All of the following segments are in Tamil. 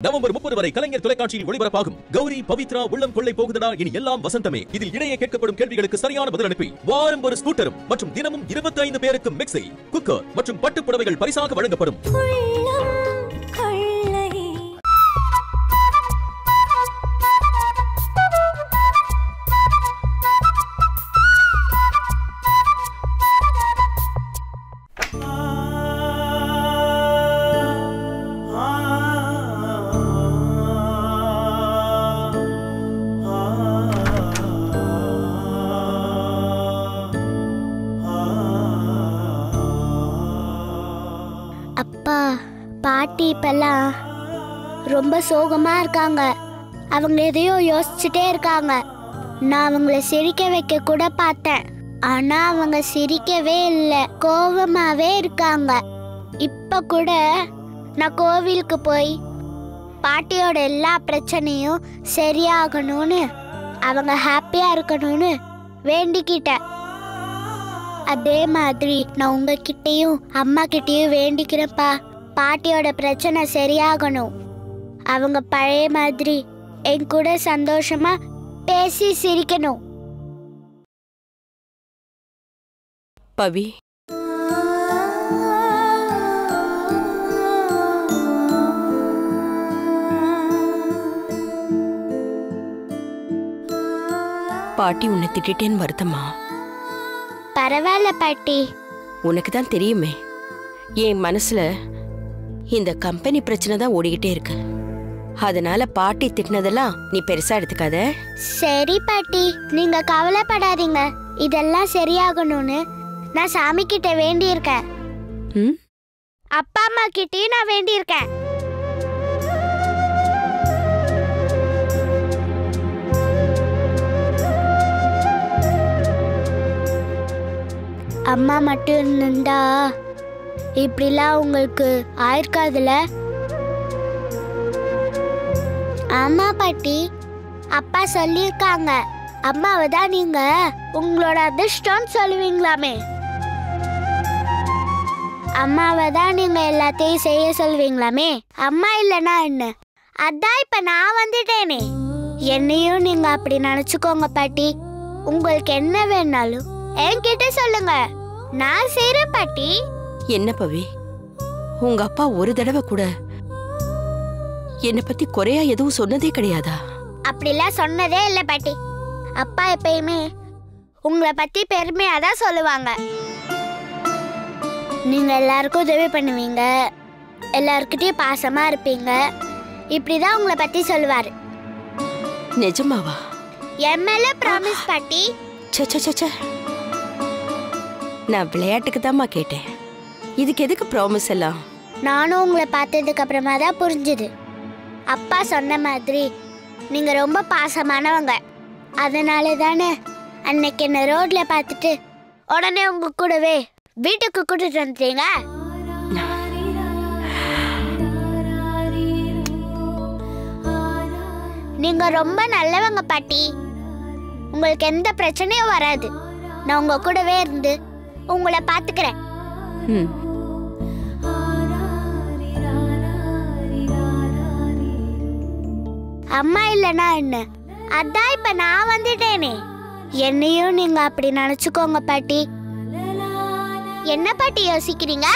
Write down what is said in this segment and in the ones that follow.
நவம்பர் 30 வரை கலைஞர் தொலைக்காட்சியில் ஒளிபரப்பாகும் கௌரி பவித்ரா உள்ளம் கொள்ளை போகுதடா இனி எல்லாம் வசந்தமே. இதில் இடையே கேட்கப்படும் கேள்விகளுக்கு சரியான பதில் அனுப்பி வாரம் ஒரு ஸ்கூட்டரும் மற்றும் தினமும் 25 பேருக்கு மிக்ஸி, குக்கர் மற்றும் பட்டு புடவைகள் பரிசாக வழங்கப்படும். அப்பா பாட்டி இப்பெல்லாம் ரொம்ப சோகமா இருக்காங்க. அவங்க எதையோ யோசிச்சுட்டே இருக்காங்க. நான் அவங்கள சிரிக்க வைக்க கூட பார்த்தேன். ஆனா அவங்க சிரிக்கவே இல்லை, கோவமாவே இருக்காங்க. இப்ப கூட நான் கோவிலுக்கு போய் பாட்டியோட எல்லா பிரச்சனையும் சரியாகணும்னு, அவங்க ஹாப்பியா இருக்கணும்னு வேண்டிக்கிட்டேன். அதே மாதிரி நான் உங்ககிட்டயும் அம்மா கிட்டயும் வேண்டிக்கிறேன்ப்பா. பாட்டியோட பிரச்சனை சரியாகணும். அவங்க பழைய மாதிரி என் கூட சந்தோஷமா பேசி சிரிக்கணும். பவி, பாட்டி உன்னை திட்டேன்னு வருத்தமா? பரவாயில்ல பாட்டி. உனக்கு தான் தெரியுமே, என் மனசுல இந்த கம்பெனி பிரச்சனை தான் ஓடிக்கிட்டே இருக்கு. அதனால பாட்டி திட்டினதெல்லாம் நீ பெருசா எடுத்துக்காத. சரி பாட்டி, நீங்க கவலைப்படாதீங்க. இதெல்லாம் சரியாகணும்னு நான் சாமி கிட்ட வேண்டியிருக்கேன். அப்பா அம்மா கிட்டயும் நான் வேண்டியிருக்கேன். அம்மா மட்டும் இருந்தா இப்படிலாம் உங்களுக்கு ஆயிருக்காதுல. ஆமா பாட்டி, அப்பா சொல்லியிருக்காங்க, அம்மாவை தான் நீங்க உங்களோட அதிர்ஷ்டம் சொல்லுவீங்களாமே. அம்மாவை தான் நீங்க எல்லாத்தையும் செய்ய சொல்வீங்களாமே. அம்மா இல்லைன்னா என்ன? அதான் இப்ப நான் வந்துட்டேனே. என்னையும் நீங்க அப்படி நினைச்சுக்கோங்க பாட்டி. உங்களுக்கு என்ன வேணாலும் என்கிட்ட சொல்லுங்க, நான் செய்றேன் பாட்டி. என்ன பவி, உங்க அப்பா ஒரு தடவை கூட என்னை பத்தி குறையா எதுவும் சொன்னதே கிடையாதா? அப்படிலாம் சொன்னதே இல்லை பாட்டி. அப்பா எப்பயுமே உங்களை பத்தி பெருமையா தான் சொல்லுவாங்க. நீங்க எல்லாருக்கும் உதவி பண்ணுவீங்க, எல்லாருக்கிட்டையும் பாசமா இருப்பீங்க, இப்படிதான் உங்களை பத்தி சொல்லுவாரு. நிஜமாவா? என் மேல ப்ராமிஸ் பாட்டி. சே, நான் விளையாட்டுக்கு தான்மா கேட்டேன். இதுக்கு எதுக்கு ப்ராமிஸ் எல்லாம்? நானும் உங்களை பார்த்ததுக்கு அப்புறமா தான் புரிஞ்சுது. அப்பா சொன்ன மாதிரி நீங்க ரொம்ப பாசமானவங்க. அதனால தானே அன்னைக்கு என்ன ரோட்ல பார்த்துட்டு உடனே உங்க கூடவே வீட்டுக்கு கூட்டிட்டு வந்துட்டீங்க. நீங்க ரொம்ப நல்லவங்க பாட்டி. உங்களுக்கு எந்த பிரச்சனையும் வராது. நான் உங்க கூடவே இருந்து உங்களை பாத்துக்கிறேன். அம்மா இல்லைன்னா என்ன? அதான் இப்ப நான் வந்துட்டேனே. என்னையும் நீங்க அப்படி நினைச்சுக்கோங்க பாட்டி. என்ன பாட்டி யோசிக்கிறீங்க?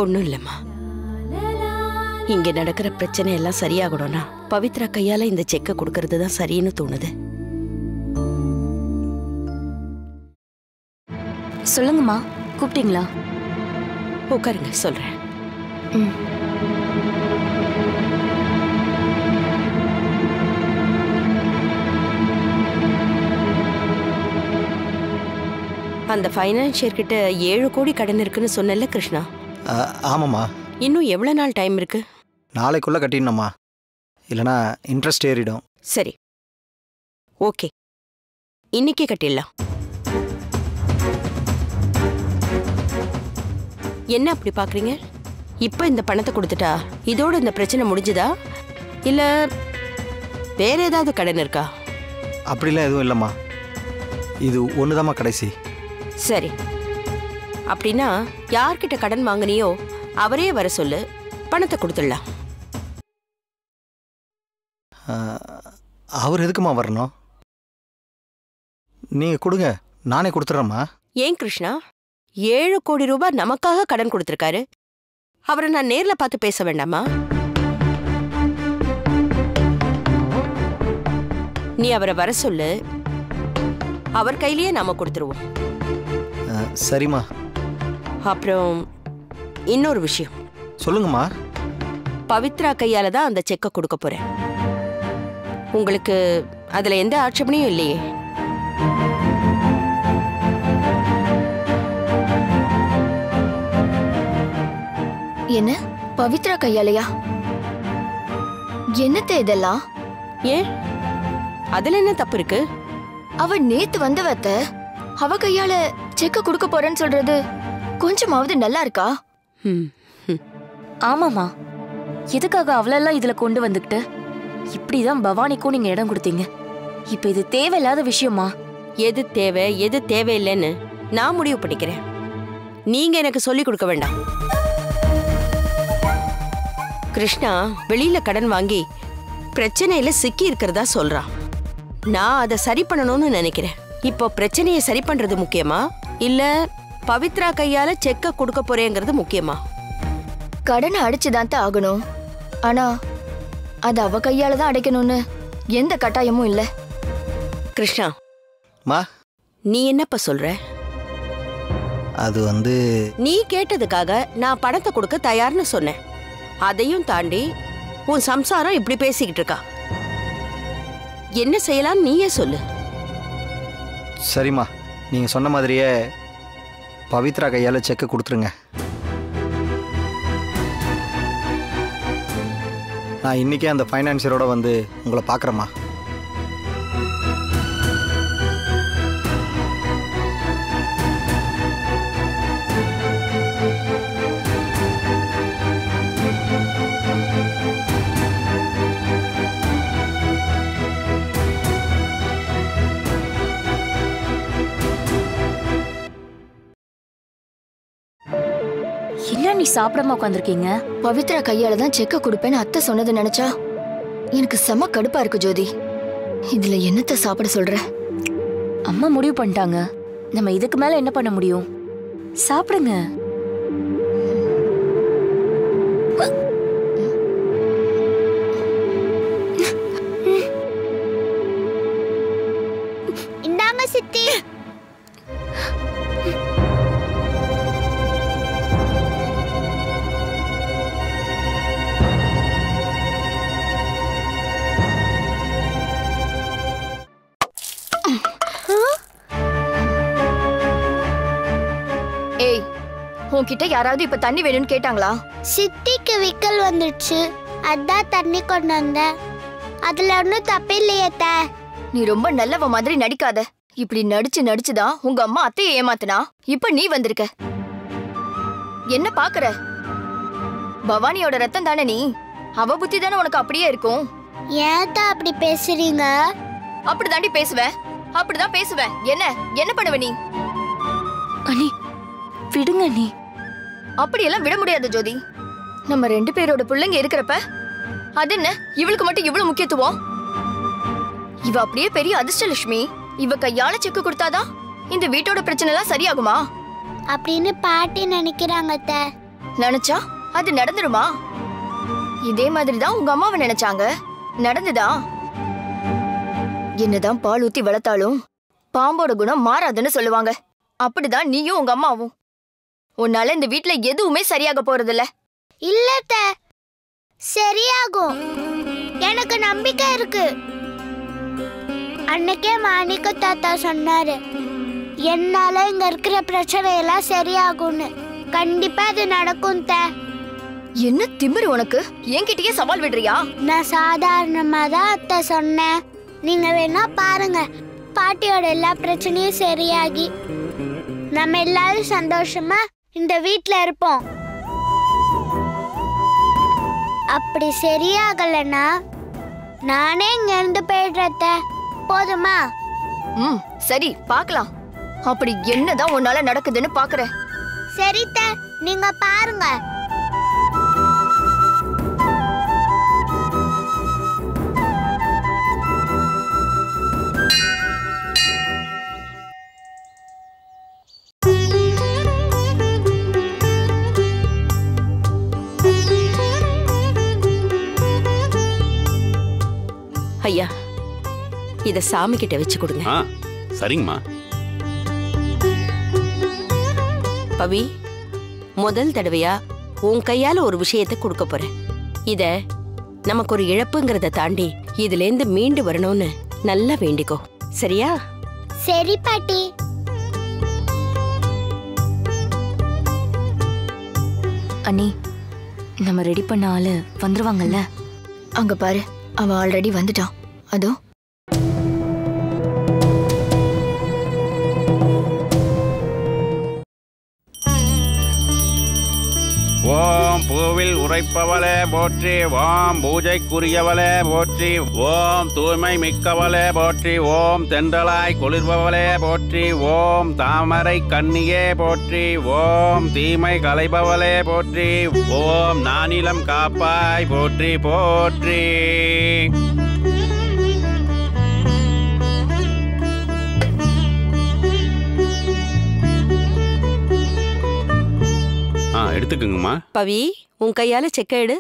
ஒண்ணும் இல்லம்மா. இங்க நடக்கிற பிரச்சனை எல்லாம் சரியாகணும்னா பவித்ரா கையால இந்த செக்கை கொடுக்கறது தான் சரின்னு தோணுது. சொல்லுங்கம்மா, கூப்பிட்டீங்களா? உட்காருங்க, சொல்றேன். அந்த ஃபைனான்சியர் கிட்ட 7 கோடி கடன் இருக்குன்னு சொன்னல கிருஷ்ணா? ஆமாம்மா. இன்னும் எவ்வளவு நாள் டைம் இருக்கு? நாளைக்குள்ள கட்டிடணும்மா, இல்லைனா இன்ட்ரெஸ்ட் ஏறிடும். சரி, ஓகே, இன்னைக்கே கட்டிடலாம். என்ன அப்படி பாக்குறீங்க? இப்ப இந்த பணத்தை கொடுத்துட்டா இதோட இந்த பிரச்சனை முடிஞ்சுதா, இல்ல வேற ஏதாவது கடன் இருக்கா? அப்படிலாம் எதுவும் இல்லைம்மா, இது ஒண்ணுதாம்மா கடைசி. சரி, அப்படின்னா யார்கிட்ட கடன் வாங்கினியோ அவரே வர சொல்லு, பணத்தை கொடுத்துடலாம். அவர் எதுக்குமா வரணும்? நீங்கள் கொடுங்க, நானே கொடுத்துட்றேம்மா. ஏன் கிருஷ்ணா, 7 கோடி ரூபாய் நமக்காக கடன் கொடுத்திருக்காரு. அவரை நான் நேர்ல பார்த்து பேச வேண்டாமா? நீ அவரை வர சொல்லு, அவர் கையிலேயே நாம கொடுத்துருவோம். சரிம்மா. அப்புறம் இன்னொரு விஷயம். சொல்லுங்கம்மா. பவித்ரா கையால தான் அந்த செக்கை கொடுக்க போறேன். உங்களுக்கு அதுல எந்த ஆட்சேபனையும் இல்லையே? என்ன பவித்ரா கையாலையா? என்னத்த இதெல்லாம்? ஏன், அதுல என்ன தப்பு இருக்கு? அவ நேத்து வந்தவத்த அவ கையால செக்க கொடுக்க போறேன்னு சொல்றது கொஞ்சமாவது நல்லா இருக்கா? ஆமாமா, எதுக்காக அவளெல்லாம் இதுல கொண்டு வந்துக்கிட்டு இப்படிதான் பவானிக்கும் நீங்க இடம் கொடுத்தீங்க. இப்ப இது தேவையில்லாத விஷயமா? எது தேவை எது தேவையில்லைன்னு நான் முடிவு பண்ணிக்கிறேன். நீங்க எனக்கு சொல்லி கொடுக்க வேண்டாம். கிருஷ்ணா வெளியில கடன் வாங்கி பிரச்சனையில சிக்கி இருக்கிறதா சொல்றான். நான் அதை சரி பண்ணணும்னு நினைக்கிறேன். இப்போ பிரச்சனையை சரி பண்றது முக்கியமா இல்ல பவித்ரா கையால செக்க கொடுக்க போறேங்கிறது முக்கியமா? கடனை அடிச்சுதான் ஆகணும். ஆனா அது அவ கையால தான் அடைக்கணும்னு எந்த கட்டாயமும் இல்ல. கிருஷ்ணா, மா, நீ என்னப்பா சொல்ற? அது வந்து நீ கேட்டதுக்காக நான் பணத்தை கொடுக்க தயார்னு சொன்னேன். அதையும் தாண்டி உன் சம்சாரம் இப்படி பேசிக்கிட்டு இருக்கா. என்ன செய்யலாம் நீயே சொல்லு. சரிம்மா, நீங்கள் சொன்ன மாதிரியே பவித்ரா கையால் செக்கை கொடுத்துருங்க. நான் இன்றைக்கே அந்த ஃபைனான்சியரோட வந்து உங்களை பார்க்குறேம்மா. என்ன நீ சாப்பிடாம உட்காந்துருக்கீங்க? பவித்ரா கையால தான் செக்க கொடுப்பேன்னு அத்தை சொன்னது நினைச்சா எனக்கு செம கடுப்பா இருக்கு ஜோதி. இதுல என்னத்த சாப்பிட சொல்ற? அம்மா முடிவு பண்ணிட்டாங்க, நம்ம இதுக்கு மேல என்ன பண்ண முடியும்? சாப்பிடுங்க. இந்தாங்க சித்தி. ஏய், உன்கிட்ட யாராவது இப்ப தண்ணி வேணும்னு கேட்டாங்களா? சித்திக்கு விக்கல் வந்துடுச்சு, அதான் தண்ணி கொண்டு வந்தேன். அதுல ஒன்றும் தப்பில்லையே தே. நீ ரொம்ப நல்லவ மாதிரி நடிக்காத. இப்படி நடிச்சுதான் உங்க அம்மா அத்தையை ஏமாத்துனா இப்ப நீ வந்திருக்க. என்ன பாக்குற? பவானியோட ரத்தம் தானே நீ. அவ புத்தி தானே உனக்கு அப்படியே இருக்கும். ஏன் தான் அப்படி பேசுறீங்க? அப்படிதாண்டி பேசுவேன், அப்படிதான் பேசுவேன். என்ன என்ன பண்ணுவ நீ? அண்ணி விடுங்க நீ. அப்படியெல்லாம் விட முடியாது ஜோதி. நம்ம 2 பேரோட பிள்ளைங்க இருக்கிறப்ப அது என்ன இவளுக்கு மட்டும் இவ்வளவு முக்கியத்துவம்? இவ அப்படியே பெரிய அதிர்ஷ்டலட்சுமி. இவ கையால செக்கு கொடுத்தாதான் இந்த வீட்டோட பிரச்சனை எல்லாம் சரியாகுமா அப்படின்னு பாட்டி நினைக்கிறாங்க தே. நினைச்சா அது நடந்துருமா? இதே மாதிரிதான் உங்க அம்மாவை நினைச்சாங்க, நடந்துதா? என்னதான் பால் ஊத்தி வளர்த்தாலும் பாம்போட குணம் மாறாதுன்னு சொல்லுவாங்க. அப்படிதான் நீயும் உங்க அம்மாவும். உன்னால இந்த வீட்ல எதுவுமே சரியாக போறதில்ல. இல்ல தே, சரியாகும். எனக்கு நம்பிக்கை இருக்கு. அன்னைக்கே மாணிக்க தாத்தா சொன்னாரு, என்னால இங்க இருக்கிற பிரச்சனை எல்லாம் சரியாகும்னு. கண்டிப்பா அது நடக்கும் தே. என்ன திமிரு உனக்கு? என்கிட்டயே சவால் விடுறியா? நான் சாதாரணமா தான் அத்தை சொன்னேன். நீங்க வேணா பாருங்க, பாட்டியோட எல்லா பிரச்சனையும் சரியாகி நம்ம எல்லாரும் சந்தோஷமா இந்த வீட்ல இருப்போம். அப்படி சரியாகலன்னா நானே இங்க இருந்து போயிடுறேன். போதுமா? சரி, பார்க்கலாம். அப்படி என்னதான் உன்னால நடக்குதுன்னு பாக்குறேன். சரி தே, நீங்க பாருங்க. ஐயா, இத சாமி கிட்ட வச்சு கொடுங்க. சரிங்கம்மா. பவி, முதல் தடவையா உன் கையால ஒரு விஷயத்தை கொடுக்க போறேன். இத நமக்கு ஒரு இழப்புங்கிறத தாண்டி இதுல இருந்து மீண்டு வரணும்னு நல்லா வேண்டிக்கோ, சரியா? சரி பாட்டி. அண்ணி, நம்ம ரெடி பண்ண ஆளு வந்துருவாங்கல்ல? அங்க பாரு, அவன் ஆல்ரெடி வந்துட்டான். அதோ. ஓம் பூவில் உரைப்பவளே போற்றி, ஓம் பூஜைக்குரியவளே போற்றி, ஓம் தூய்மை மிக்கவளே போற்றி, ஓம் தென்றலாய் குளிர்பவளே போற்றி, ஓம் தாமரை கன்னியே போற்றி, ஓம் தீமை களைபவளே போற்றி, ஓம் நானிலம் காப்பாய் போற்றி போற்றி. எடுத்துக்குங்கம்மா. பவி, உன் கையால செக்க எடு.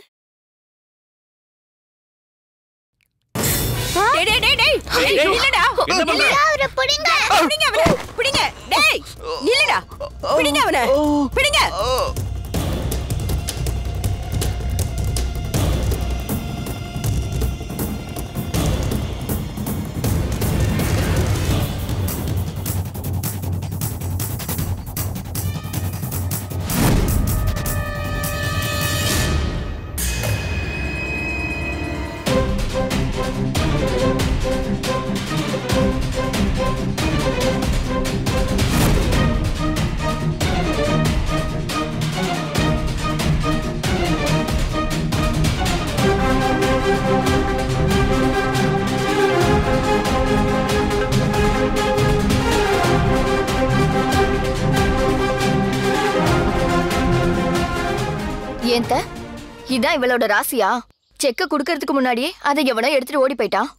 ஏன்த, இதான் இவளோட ராசியா? செக்க குடுக்கறதுக்கு முன்னாடியே அதை எவனோ எடுத்துட்டு ஓடி போயிட்டான்.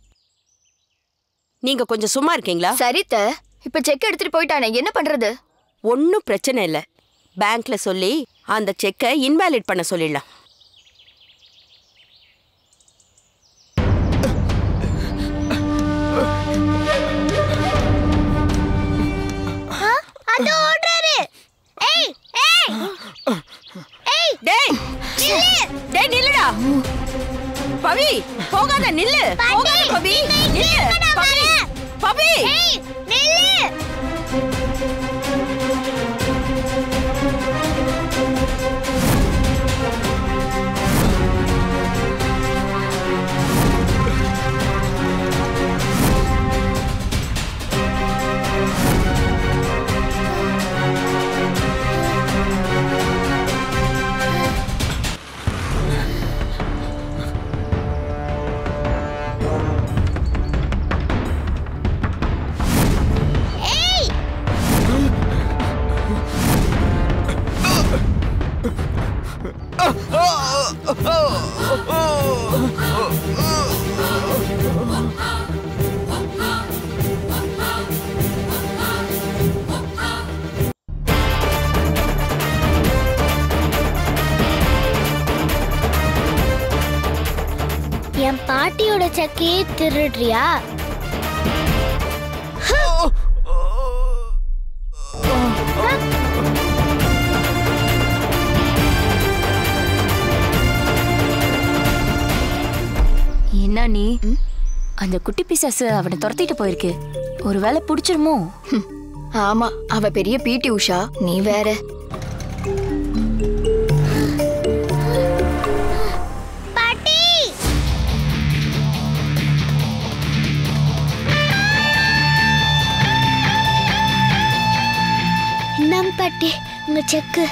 நீங்க கொஞ்சம் சும்மா இருக்கீங்களா? சரித்த, இப்ப செக் எடுத்துட்டு போயிட்டானே, என்ன பண்றது? ஒன்னும் பிரச்சனை இல்ல. பேங்க்ல சொல்லி அந்த செக்கை இன்வாலிட் பண்ண சொல்லிடலாம். அது ஓடுறாரு. ஏய் ஏய் ஏய், டேய் டேய், நில்லுடா. பவி, போகாத, நில்லு. போகாத பவி, நில்லு. பவி, பவி, ஏய் நில்லு. என் பாட்டியோட செக்கையே திருடுறியா? என்ன நீ? அந்த குட்டி பிசாசு அவனை துரத்திட்டு போயிருக்கு. ஒருவேளை பிடிச்சிருமோ? ஆமா, அவ பெரிய பிடி உஷா, நீ வேற. பாட்டி, நம் பாட்டி, உங்க செக்கு.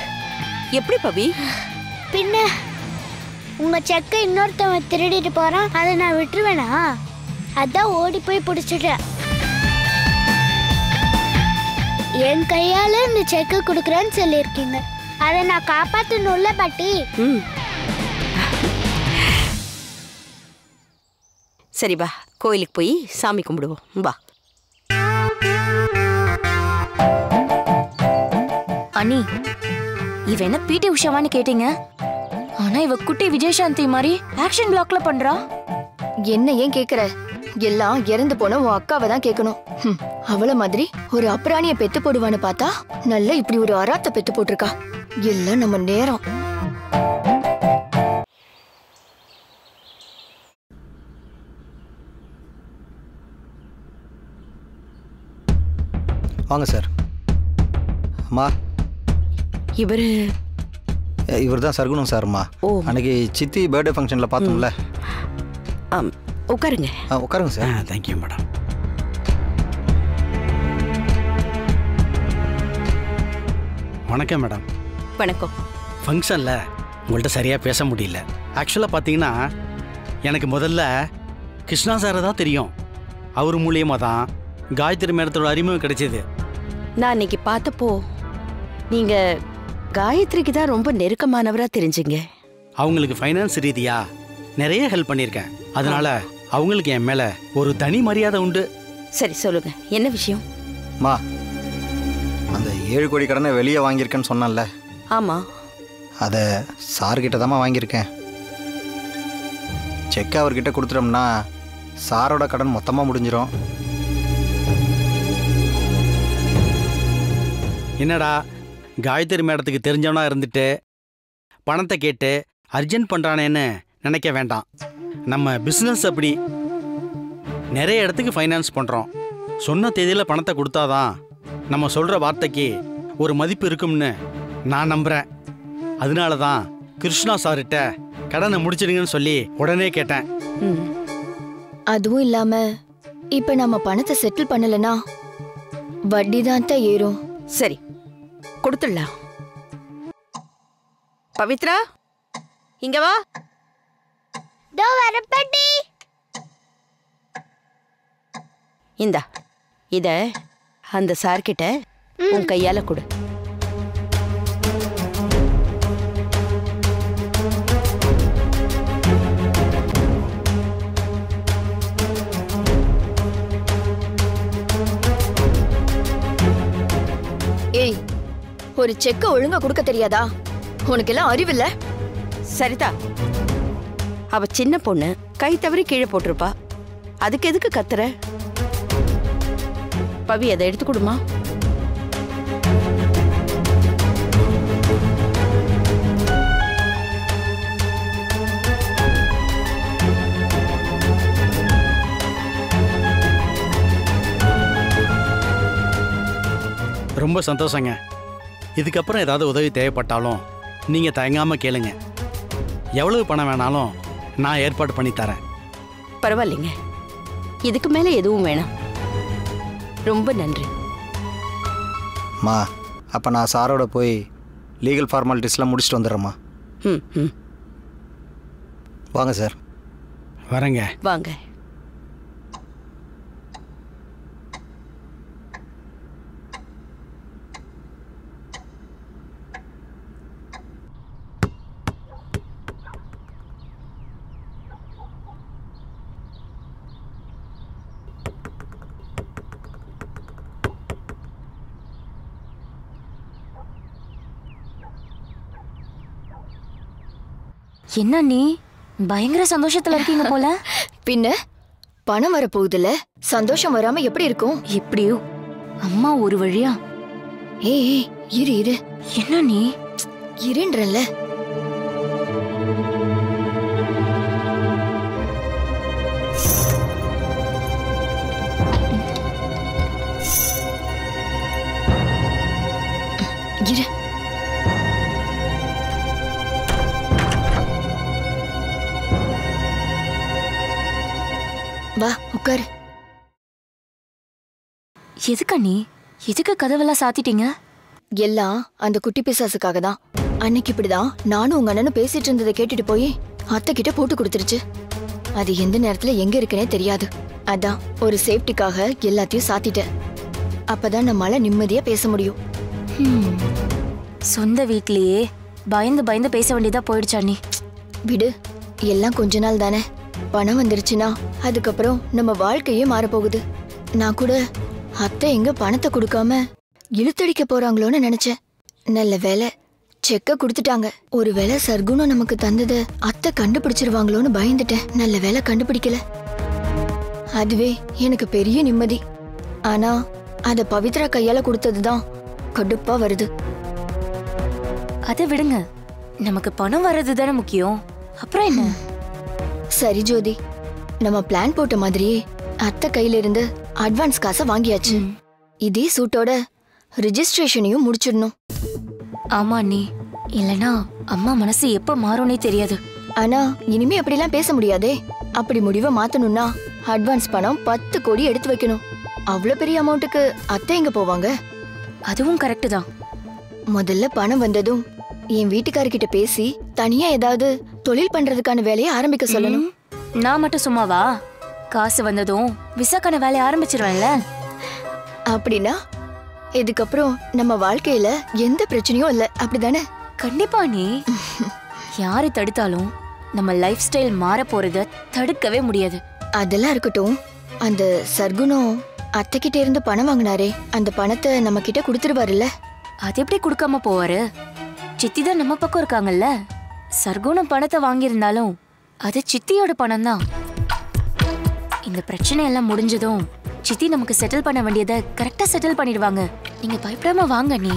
எப்படி பவி? பின்ன உங்க செக்கை இன்னொருத்தவன் திருடிட்டு போறான், அதை நான் விட்டுருவேனா? அதான் ஓடி போய் பிடிச்சிட்டேன். என் கையால இந்த செக்கு கொடுக்குறேன்னு சொல்லியிருக்கீங்க, அதை நான் காப்பாத்தணும்ல பாட்டி. சரி வா, கோயிலுக்கு போய் சாமி கும்பிடுவோம். வா. அண்ணி, இவ என்ன பிடி உஷாவான்னு கேட்டீங்க, ஆனா இவ குட்டி விஜயசாந்தி மாதிரி ஆக்ஷன் பிளாக்ல பண்றா. என்ன ஏன் கேக்குற? எல்லாம் இறந்து போன உன் அக்காவை தான் கேட்கணும். அவள மாதிரி ஒரு அப்ராணிய பெத்து போடுவான்னு பார்த்தா நல்ல இப்படி ஒரு அராத்த பெத்து போட்டிருக்கா. எல்லாம் நம்ம நேரம். வாங்க சார். அம்மா, இவர் தான் சர்க்குணம் சார்மா. அன்னைக்கு சித்தி பர்த்டே ஃபங்க்ஷனில் பார்த்தோம்ல. உட்காருங்க. உட்காருங்க சார். Thank you madam. வணக்கம் மேடம். வணக்கம். ஃபங்க்ஷனில் உங்கள்கிட்ட சரியாக பேச முடியல. ஆக்சுவலாக பார்த்தீங்கன்னா எனக்கு முதல்ல கிருஷ்ணா சாரை தான் தெரியும். அவர் மூலியமாக தான் காயத்ரி மேடத்தோட அறிமுகம் கிடைச்சது. நான் அன்னைக்கு பார்த்தப்போ நீங்கள் காயத்ரிக்கு தான் ரொம்ப நெருக்கமானவராக தெரிஞ்சுங்க. அவங்களுக்கு ஃபைனான்ஸ் ரீதியாக நிறைய ஹெல்ப் பண்ணியிருக்கேன். அதனால அவங்களுக்கு என் மேலே ஒரு தனி மரியாதை உண்டு. சரி சொல்லுங்க, என்ன விஷயம்? மா, அந்த 7 கோடி கடனை வெளியே வாங்கியிருக்கேன்னு சொன்னேன்ல. ஆமாம். அதை சார்கிட்ட தாம்மா வாங்கியிருக்கேன். செக் அவர்கிட்ட கொடுத்துட்டோம்னா சாரோட கடன் மொத்தமாக முடிஞ்சிடும். என்னடா காயத்ரி மேடத்துக்கு தெரிஞ்சவனா இருந்துட்டு பணத்தை கேட்டு அர்ஜென்ட் பண்ணுறானேன்னு நினைக்க வேண்டாம். நம்ம பிஸ்னஸ் அப்படி நிறைய இடத்துக்கு ஃபைனான்ஸ் பண்ணுறோம். சொன்ன தேதியில் பணத்தை கொடுத்தாதான் நம்ம சொல்கிற வார்த்தைக்கு ஒரு மதிப்பு இருக்கும்னு நான் நம்புகிறேன். அதனால தான் கிருஷ்ணா சார்கிட்ட கடனை முடிச்சிடுங்கன்னு சொல்லி உடனே கேட்டேன். அதுவும் இல்லாம இப்ப நம்ம பணத்தை செட்டில் பண்ணலனா வட்டி தான் ஏறும். சரி, கொடுத்துடலாம். பவித்ரா, இங்க வா. தோ வரப்பட்டி. இந்தா, இத அந்த சார்கிட்ட உன் கையால கொடு. ஏய், ஒரு செக்க ஒழுங்கா கொடுக்க தெரியாதா? உனக்கு எல்லாம் அறிவில்ல? சரிதா, அவ சின்ன பொண்ணு, கை தவறி கீழே போட்டிருப்பா. அதுக்கு எதுக்கு கத்துற? பவி, அதை எடுத்து கொடுமா. ரொம்ப சந்தோஷங்க. இதுக்கப்புறம் ஏதாவது உதவி தேவைப்பட்டாலும் நீங்கள் தயங்காமல் கேளுங்க. எவ்வளவு பணம் வேணாலும் நான் ஏற்பாடு பண்ணி தரேன். பரவாயில்லைங்க, இதுக்கு மேலே எதுவும் வேணாம். ரொம்ப நன்றி. மா, அப்போ நான் சாரோட போய் லீகல் ஃபார்மாலிட்டிஸ்லாம் முடிச்சுட்டு வந்துடுறேம்மா. ம். வாங்க சார். வரேங்க. வாங்க. என்ன நீ பயங்கர சந்தோஷத்துல இருக்கீங்க போல? பின்ன பணம் வர போகுதுல, சந்தோஷம் வராம எப்படி இருக்கும்? எப்படியோ அம்மா ஒரு வழியா. ஏய், இரு. என்ன நீ? இருன்றல்ல. இரு. வா, உட்காரு. எதுக்கா நீ? எதுக்கு கதவெல்லாம் சாத்திட்டீங்க? எல்லாம் அந்த குட்டி பிசாசுக்காக தான். அன்னைக்கு இப்படிதான் நானும் உங்க அண்ணனும் பேசிட்டு இருந்ததை கேட்டுட்டு போய் அத்தை கிட்ட போட்டு கொடுத்துருச்சு. அது எந்த நேரத்துல எங்க இருக்குன்னே தெரியாது. அதான் ஒரு சேஃப்டிக்காக எல்லாத்தையும் சாத்திட்டேன். அப்பதான் நம்மளால நிம்மதியா பேச முடியும். சொந்த வீட்லயே பயந்து பயந்து பேச வேண்டியதா போயிடுச்சா நீ? விடு, எல்லாம் கொஞ்ச நாள் தானே. பணம் வந்துருச்சுன்னா அதுக்கப்புறம் நம்ம வாழ்க்கையே மாறப்போகுது. நான் கூட அத்தை எங்க பணத்தை கொடுக்காம இழுத்தடிக்க போறாங்களோன்னு நினைச்சேன். நல்ல வேலை, செக்க கொடுத்துட்டாங்க. ஒருவேளை சர்க்குணம் நமக்கு தந்ததை அத்தை கண்டுபிடிச்சிருவாங்களோன்னு பயந்துட்டேன். நல்ல வேலை கண்டுபிடிக்கல. அதுவே எனக்கு பெரிய நிம்மதி. ஆனா அத பவித்ரா கையால கொடுத்ததுதான் கடுப்பா வருது. அதை விடுங்க, நமக்கு பணம் வர்றது தானே முக்கியம். அப்புறம் என்ன? சரி ஜோதி, நம்ம பிளான் போட்ட மாதிரியே அத்தை கையில இருந்து அட்வான்ஸ் காசை வாங்கியாச்சு. இதே சூட்டோட ரிஜிஸ்ட்ரேஷனையும் முடிச்சிடணும். ஆமா நீ, இல்லனா அம்மா மனசு எப்ப மாறும்னே தெரியாது. ஆனா இனிமே அப்படிலாம் பேச முடியாதே. அப்படி முடிவை மாத்தணும்னா அட்வான்ஸ் பணம் 10 கோடி எடுத்து வைக்கணும். அவ்வளவு பெரிய அமௌண்ட்டுக்கு அத்தை எங்க போவாங்க? அதுவும் கரெக்ட் தான். முதல்ல பணம் வந்ததும் என் வீட்டுக்காரர்கிட்ட பேசி தனியா ஏதாவது தொழில் பண்றதுக்கான வேலையை ஆரம்பிக்க சொல்லணும். நான் மட்டும் சும்மாவா? காசு வந்ததும் விசாக்கான வேலையை ஆரம்பிச்சிருவேன்ல. அப்படின்னா இதுக்கப்புறம் நம்ம வாழ்க்கையில எந்த பிரச்சனையும் இல்ல, அப்படிதானே? கண்டிப்பா நீ. யாரு தடுத்தாலும் நம்ம லைஃப் ஸ்டைல் மாற போறத தடுக்கவே முடியாது. அதெல்லாம் இருக்கட்டும், அந்த சர்க்குணம் அத்தை கிட்ட இருந்து பணம் வாங்கினாரே, அந்த பணத்தை நம்ம கிட்ட கொடுத்துருவாருல்ல? அது எப்படி கொடுக்காம போவாரு? சித்தி தான் நம்ம பக்கம் இருக்காங்கல்ல. சர்க்குணம் பணத்தை வாங்கியிருந்தாலும் அது சித்தியோட பணம் தான். இந்த பிரச்சனை எல்லாம் முடிஞ்சதும் சித்தி நமக்கு செட்டில் பண்ண வேண்டியதை கரெக்டா செட்டில் பண்ணிடுவாங்க. நீங்க பயப்படாம வாங்க நீ.